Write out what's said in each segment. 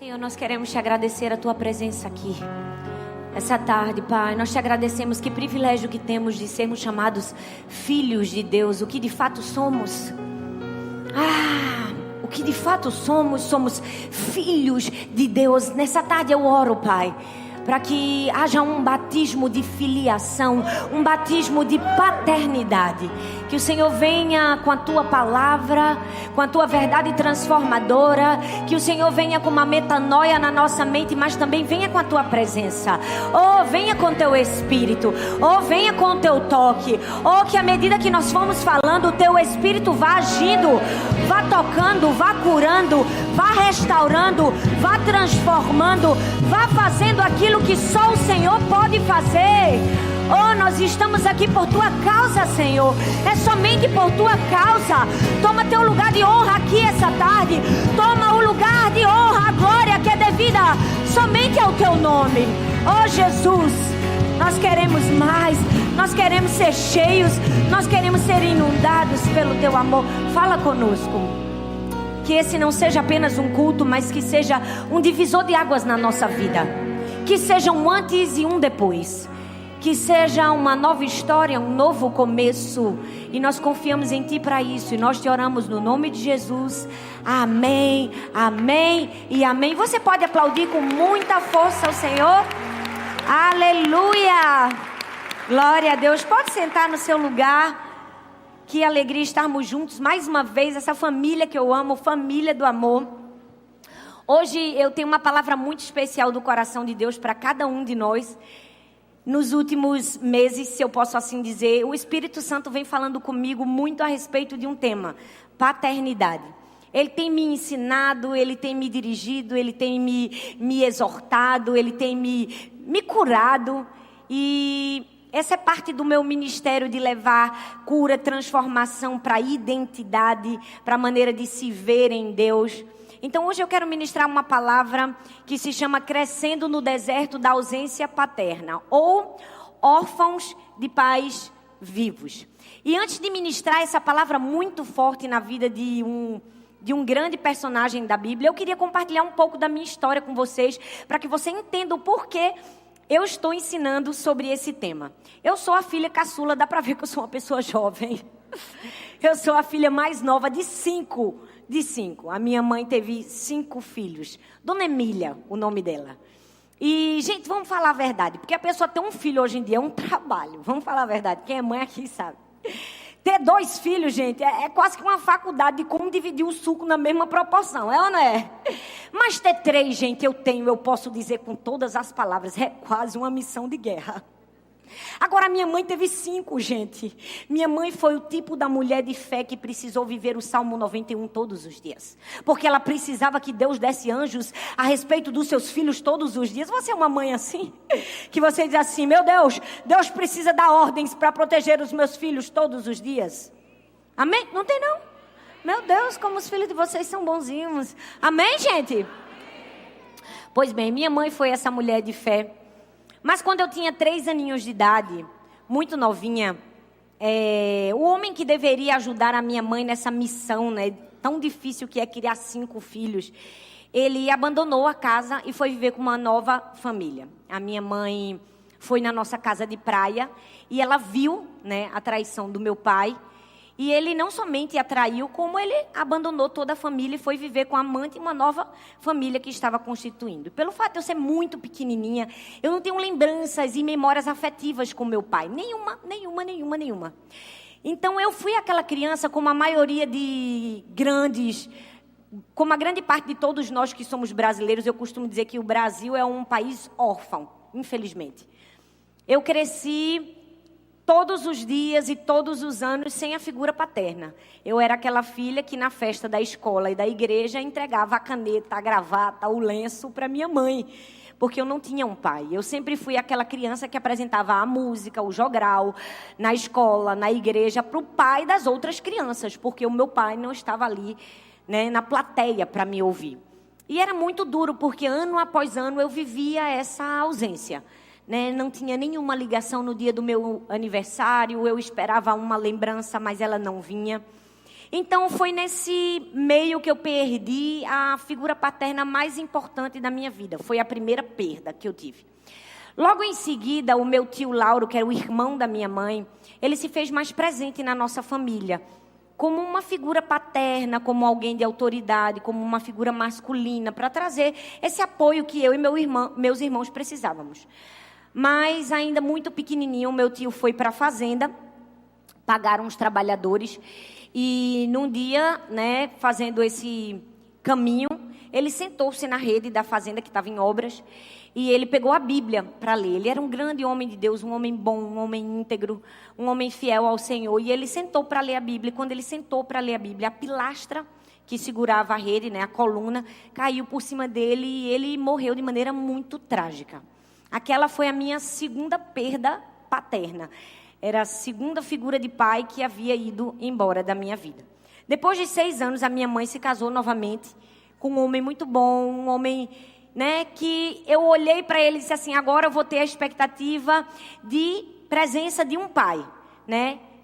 Senhor, nós queremos te agradecer a tua presença aqui. Essa tarde, Pai, nós te agradecemos. Que privilégio que temos de sermos chamados filhos de Deus. O que de fato somos. O que de fato somos filhos de Deus. Nessa tarde eu oro, Pai, para que haja um batismo de filiação, um batismo de paternidade. Que o Senhor venha com a tua palavra, com a tua verdade transformadora. Que o Senhor venha com uma metanoia na nossa mente, mas também venha com a tua presença. Venha com o teu espírito. Venha com o teu toque. Que à medida que nós formos falando, o teu espírito vá agindo, vá tocando, vá curando, vá restaurando, vá transformando, vá fazendo aquilo que só o Senhor pode fazer. Nós estamos aqui por tua causa, Senhor. É somente por tua causa. Toma teu lugar de honra aqui essa tarde. Toma o lugar de honra, a glória que é devida somente ao teu nome. Jesus, nós queremos mais. Nós queremos ser cheios. Nós queremos ser inundados pelo teu amor. Fala conosco. Que esse não seja apenas um culto, mas que seja um divisor de águas na nossa vida. Que seja um antes e um depois. Que seja uma nova história, um novo começo. E nós confiamos em Ti para isso. E nós te oramos no nome de Jesus. Amém, amém e amém. Você pode aplaudir com muita força ao Senhor? Aleluia! Glória a Deus. Pode sentar no seu lugar. Que alegria estarmos juntos mais uma vez. Essa família que eu amo, família do amor. Hoje eu tenho uma palavra muito especial do coração de Deus para cada um de nós. Nos últimos meses, se eu posso assim dizer, o Espírito Santo vem falando comigo muito a respeito de um tema: paternidade. Ele tem me ensinado, ele tem me dirigido, ele tem me exortado, ele tem me curado. E essa é parte do meu ministério de levar cura, transformação para a identidade, para a maneira de se ver em Deus. Então hoje eu quero ministrar uma palavra que se chama Crescendo no Deserto da Ausência Paterna, ou Órfãos de Pais Vivos. E antes de ministrar essa palavra muito forte na vida de um grande personagem da Bíblia, eu queria compartilhar um pouco da minha história com vocês, para que você entenda o porquê eu estou ensinando sobre esse tema. Eu sou a filha caçula, dá para ver que eu sou uma pessoa jovem. Eu sou a filha mais nova de cinco. A minha mãe teve 5 filhos. Dona Emília, o nome dela. E, gente, vamos falar a verdade. Porque a pessoa ter um filho hoje em dia é um trabalho. Vamos falar a verdade. Quem é mãe aqui sabe. Ter 2 filhos, gente, é quase que uma faculdade de como dividir o suco na mesma proporção. É ou não é? Mas ter 3, gente, eu posso dizer com todas as palavras, é quase uma missão de guerra. Agora, minha mãe teve 5, gente. Minha mãe foi o tipo da mulher de fé que precisou viver o Salmo 91 todos os dias. Porque ela precisava que Deus desse anjos a respeito dos seus filhos todos os dias. Você é uma mãe assim? Que você diz assim: meu Deus, Deus precisa dar ordens para proteger os meus filhos todos os dias. Amém? Não tem não? Meu Deus, como os filhos de vocês são bonzinhos. Amém, gente? Pois bem, minha mãe foi essa mulher de fé. Mas quando eu tinha 3 aninhos de idade, muito novinha, o homem que deveria ajudar a minha mãe nessa missão, né, tão difícil que é criar 5 filhos, ele abandonou a casa e foi viver com uma nova família. A minha mãe foi na nossa casa de praia e ela viu, né, a traição do meu pai. E ele não somente a traiu, como ele abandonou toda a família e foi viver com a amante e uma nova família que estava constituindo. E pelo fato de eu ser muito pequenininha, eu não tenho lembranças e memórias afetivas com meu pai. Nenhuma. Então eu fui aquela criança como a maioria de como a grande parte de todos nós que somos brasileiros. Eu costumo dizer que o Brasil é um país órfão, infelizmente. Eu cresci todos os dias e todos os anos sem a figura paterna. Eu era aquela filha que na festa da escola e da igreja entregava a caneta, a gravata, o lenço para minha mãe, porque eu não tinha um pai. Eu sempre fui aquela criança que apresentava a música, o jogral, na escola, na igreja, para o pai das outras crianças, porque o meu pai não estava ali, né, na plateia para me ouvir. E era muito duro, porque ano após ano eu vivia essa ausência. Né? Não tinha nenhuma ligação no dia do meu aniversário, eu esperava uma lembrança, mas ela não vinha. Então foi nesse meio que eu perdi a figura paterna mais importante da minha vida. Foi a primeira perda que eu tive. Logo em seguida, o meu tio Lauro, que era o irmão da minha mãe, ele se fez mais presente na nossa família, como uma figura paterna, como alguém de autoridade, como uma figura masculina, para trazer esse apoio que eu e meus irmãos precisávamos. Mas ainda muito pequenininho, o meu tio foi para a fazenda, pagaram os trabalhadores, e num dia, fazendo esse caminho, ele sentou-se na rede da fazenda que estava em obras, e ele pegou a Bíblia para ler. Ele era um grande homem de Deus, um homem bom, um homem íntegro, um homem fiel ao Senhor. E ele sentou para ler a Bíblia. E quando ele sentou para ler a Bíblia, a pilastra que segurava a rede, a coluna, caiu por cima dele e ele morreu de maneira muito trágica. Aquela foi a minha segunda perda paterna. Era a segunda figura de pai que havia ido embora da minha vida. Depois de 6 anos, a minha mãe se casou novamente com um homem muito bom, um homem que eu olhei para ele e disse assim, agora eu vou ter a expectativa de presença de um pai.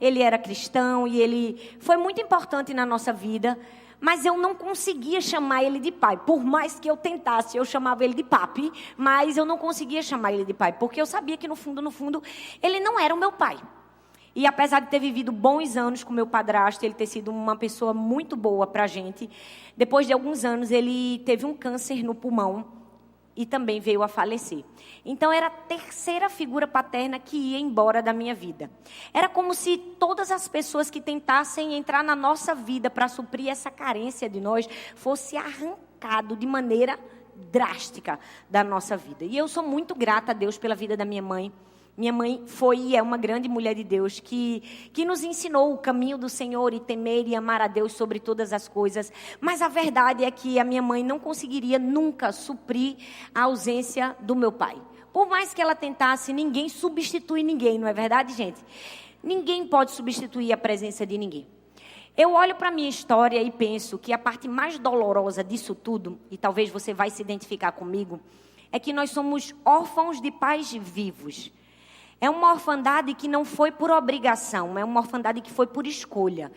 Ele era cristão e ele foi muito importante na nossa vida, mas eu não conseguia chamar ele de pai. Por mais que eu tentasse, eu chamava ele de papi, mas eu não conseguia chamar ele de pai, porque eu sabia que no fundo, ele não era o meu pai. E apesar de ter vivido bons anos com meu padrasto, ele ter sido uma pessoa muito boa para a gente, depois de alguns anos ele teve um câncer no pulmão e também veio a falecer. Então era a terceira figura paterna que ia embora da minha vida. Era como se todas as pessoas que tentassem entrar na nossa vida para suprir essa carência de nós, fosse arrancado de maneira drástica da nossa vida. E eu sou muito grata a Deus pela vida da minha mãe. Minha mãe foi e é uma grande mulher de Deus que nos ensinou o caminho do Senhor e temer e amar a Deus sobre todas as coisas. Mas a verdade é que a minha mãe não conseguiria nunca suprir a ausência do meu pai. Por mais que ela tentasse, ninguém substitui ninguém, não é verdade, gente? Ninguém pode substituir a presença de ninguém. Eu olho para a minha história e penso que a parte mais dolorosa disso tudo, e talvez você vai se identificar comigo, é que nós somos órfãos de pais vivos. É uma orfandade que não foi por obrigação, é uma orfandade que foi por escolha.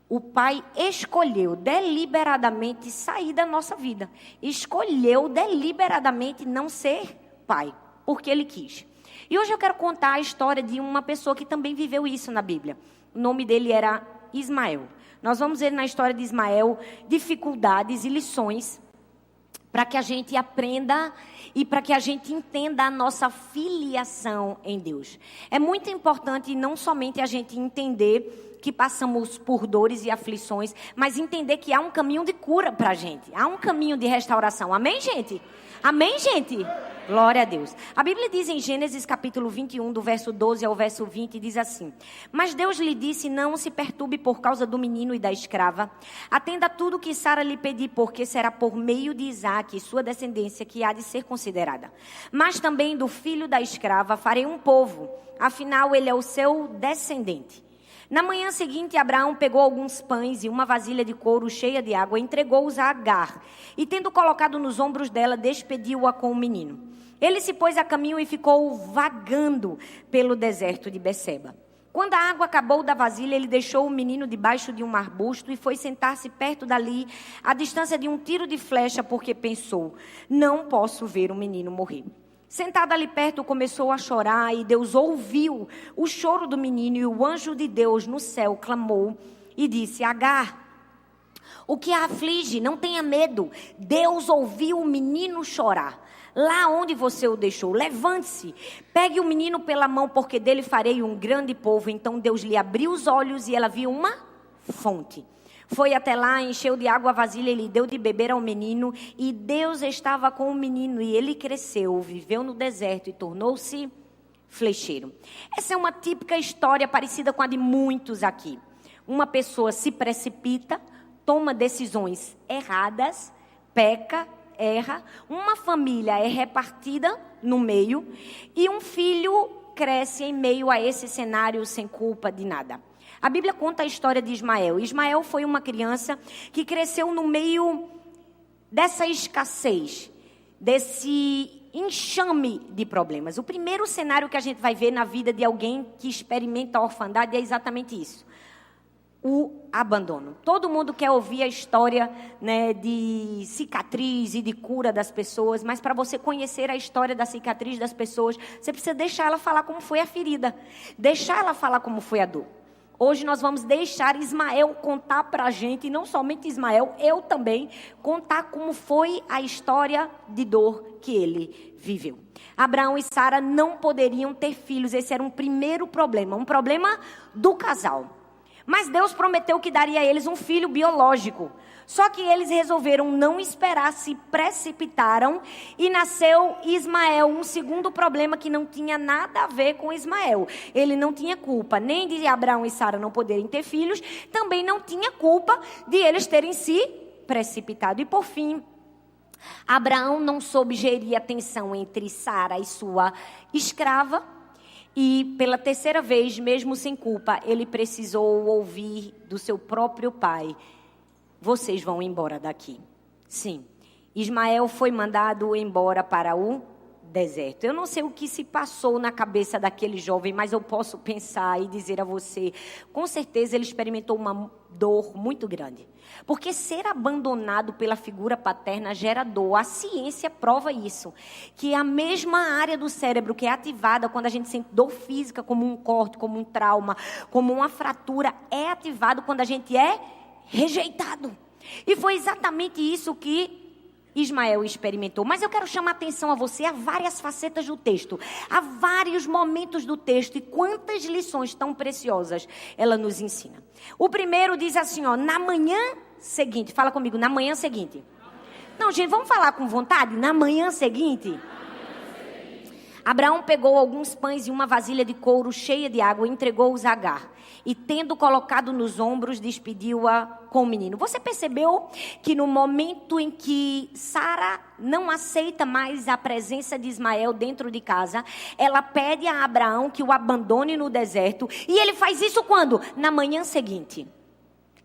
O pai escolheu deliberadamente sair da nossa vida. Escolheu deliberadamente não ser pai, porque ele quis. E hoje eu quero contar a história de uma pessoa que também viveu isso na Bíblia. O nome dele era Ismael. Nós vamos ver na história de Ismael dificuldades e lições para que a gente aprenda e para que a gente entenda a nossa filiação em Deus. É muito importante não somente a gente entender que passamos por dores e aflições, mas entender que há um caminho de cura para a gente. Há um caminho de restauração. Amém, gente? Amém, gente? Glória a Deus. A Bíblia diz em Gênesis capítulo 21, do verso 12 ao verso 20, diz assim: Mas Deus lhe disse, não se perturbe por causa do menino e da escrava. Atenda tudo que Sara lhe pedir, porque será por meio de Isaque, sua descendência, que há de ser considerada. Mas também do filho da escrava farei um povo, afinal ele é o seu descendente. Na manhã seguinte, Abraão pegou alguns pães e uma vasilha de couro cheia de água, entregou-os a Agar, e tendo colocado nos ombros dela, despediu-a com o menino. Ele se pôs a caminho e ficou vagando pelo deserto de Beceba. Quando a água acabou da vasilha, ele deixou o menino debaixo de um arbusto e foi sentar-se perto dali, à distância de um tiro de flecha, porque pensou, não posso ver o menino morrer. Sentado ali perto, começou a chorar e Deus ouviu o choro do menino e o anjo de Deus no céu clamou e disse, Agar, o que a aflige? Não tenha medo. Deus ouviu o menino chorar. Lá onde você o deixou, levante-se, pegue o menino pela mão, porque dele farei um grande povo. Então Deus lhe abriu os olhos e ela viu uma fonte. Foi até lá, encheu de água a vasilha e lhe deu de beber ao menino. E Deus estava com o menino e ele cresceu, viveu no deserto e tornou-se flecheiro. Essa é uma típica história parecida com a de muitos aqui. Uma pessoa se precipita, toma decisões erradas, peca, erra. Uma família é repartida no meio e um filho cresce em meio a esse cenário sem culpa de nada. A Bíblia conta a história de Ismael. Ismael foi uma criança que cresceu no meio dessa escassez, desse enxame de problemas. O primeiro cenário que a gente vai ver na vida de alguém que experimenta a orfandade é exatamente isso. O abandono. Todo mundo quer ouvir a história, né, de cicatriz e de cura das pessoas, mas para você conhecer a história da cicatriz das pessoas, você precisa deixar ela falar como foi a ferida, deixar ela falar como foi a dor. Hoje nós vamos deixar Ismael contar para a gente, e não somente Ismael, eu também, contar como foi a história de dor que ele viveu. Abraão e Sara não poderiam ter filhos, esse era um primeiro problema, um problema do casal. Mas Deus prometeu que daria a eles um filho biológico. Só que eles resolveram não esperar, se precipitaram e nasceu Ismael. Um segundo problema que não tinha nada a ver com Ismael. Ele não tinha culpa nem de Abraão e Sara não poderem ter filhos, também não tinha culpa de eles terem se precipitado. E por fim, Abraão não soube gerir a tensão entre Sara e sua escrava. E pela terceira vez, mesmo sem culpa, ele precisou ouvir do seu próprio pai: vocês vão embora daqui. Sim, Ismael foi mandado embora para o deserto. Eu não sei o que se passou na cabeça daquele jovem, mas eu posso pensar e dizer a você, com certeza ele experimentou uma dor muito grande. Porque ser abandonado pela figura paterna gera dor. A ciência prova isso. Que a mesma área do cérebro que é ativada quando a gente sente dor física, como um corte, como um trauma, como uma fratura, é ativado quando a gente é rejeitado. E foi exatamente isso que Ismael experimentou. Mas eu quero chamar a atenção a você a várias facetas do texto, a vários momentos do texto e quantas lições tão preciosas ela nos ensina. O primeiro diz assim, ó, na manhã seguinte, fala comigo, na manhã seguinte. Não, gente, vamos falar com vontade? Na manhã seguinte. Abraão pegou alguns pães e uma vasilha de couro cheia de água e entregou-os a Agar. E tendo colocado nos ombros, despediu-a com o menino. Você percebeu que no momento em que Sara não aceita mais a presença de Ismael dentro de casa, ela pede a Abraão que o abandone no deserto. E ele faz isso quando? Na manhã seguinte.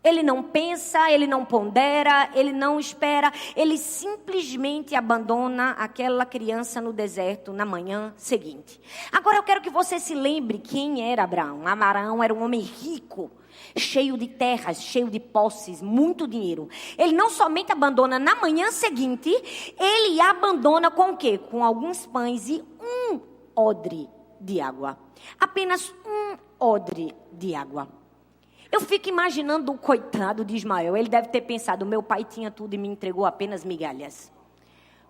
Ele não pensa, ele não pondera, ele não espera, ele simplesmente abandona aquela criança no deserto na manhã seguinte. Agora eu quero que você se lembre quem era Abraão. Abraão era um homem rico, cheio de terras, cheio de posses, muito dinheiro. Ele não somente abandona na manhã seguinte, ele abandona com o quê? Com alguns pães e um odre de água. Apenas um odre de água. Eu fico imaginando o coitado de Ismael. Ele deve ter pensado, meu pai tinha tudo e me entregou apenas migalhas.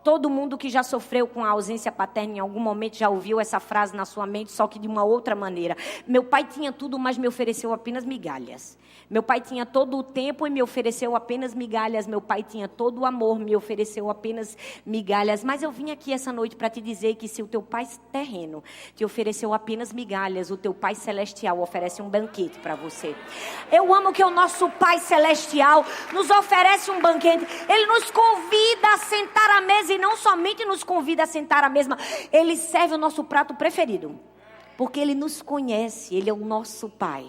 Todo mundo que já sofreu com a ausência paterna em algum momento já ouviu essa frase na sua mente, só que de uma outra maneira. Meu pai tinha tudo, mas me ofereceu apenas migalhas. Meu pai tinha todo o tempo e me ofereceu apenas migalhas. Meu pai tinha todo o amor, me ofereceu apenas migalhas. Mas eu vim aqui essa noite para te dizer que se o teu pai terreno te ofereceu apenas migalhas, o teu pai celestial oferece um banquete para você. Eu amo que o nosso pai celestial nos oferece um banquete. Ele nos convida a sentar à mesa e não somente nos convida a sentar à mesa, ele serve o nosso prato preferido. Porque ele nos conhece, ele é o nosso pai.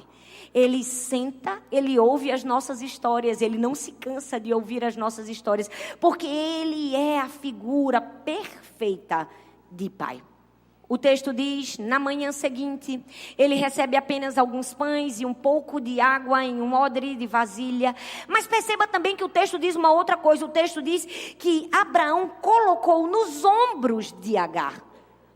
Ele senta, ele ouve as nossas histórias, ele não se cansa de ouvir as nossas histórias, porque ele é a figura perfeita de pai. O texto diz, na manhã seguinte, ele recebe apenas alguns pães e um pouco de água em um odre de vasilha. Mas perceba também que o texto diz uma outra coisa. O texto diz que Abraão colocou nos ombros de Agar.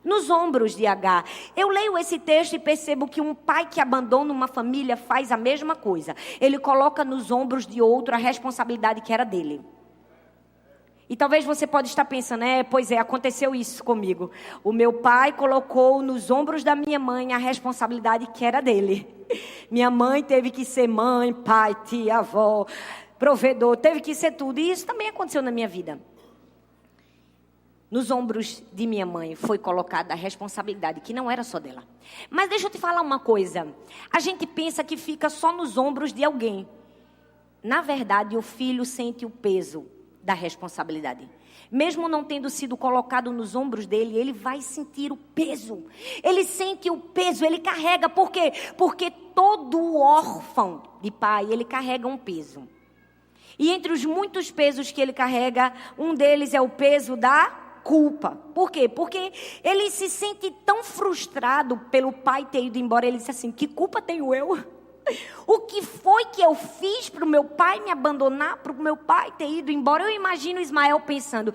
Nos ombros de Agar. Eu leio esse texto e percebo que um pai que abandona uma família faz a mesma coisa. Ele coloca nos ombros de outro a responsabilidade que era dele. E talvez você pode estar pensando, pois é, aconteceu isso comigo. O meu pai colocou nos ombros da minha mãe a responsabilidade que era dele. Minha mãe teve que ser mãe, pai, tia, avó, provedor, teve que ser tudo. E isso também aconteceu na minha vida. Nos ombros de minha mãe foi colocada a responsabilidade que não era só dela. Mas deixa eu te falar uma coisa. A gente pensa que fica só nos ombros de alguém. Na verdade, o filho sente o peso da responsabilidade. Mesmo não tendo sido colocado nos ombros dele, ele vai sentir o peso. Ele sente o peso, ele carrega. Por quê? Porque todo órfão de pai, ele carrega um peso. E entre os muitos pesos que ele carrega, um deles é o peso da culpa. Por quê? Porque ele se sente tão frustrado pelo pai ter ido embora. Ele disse assim, que culpa tenho eu? O que foi que eu fiz para o meu pai me abandonar, para o meu pai ter ido embora? Eu imagino Ismael pensando,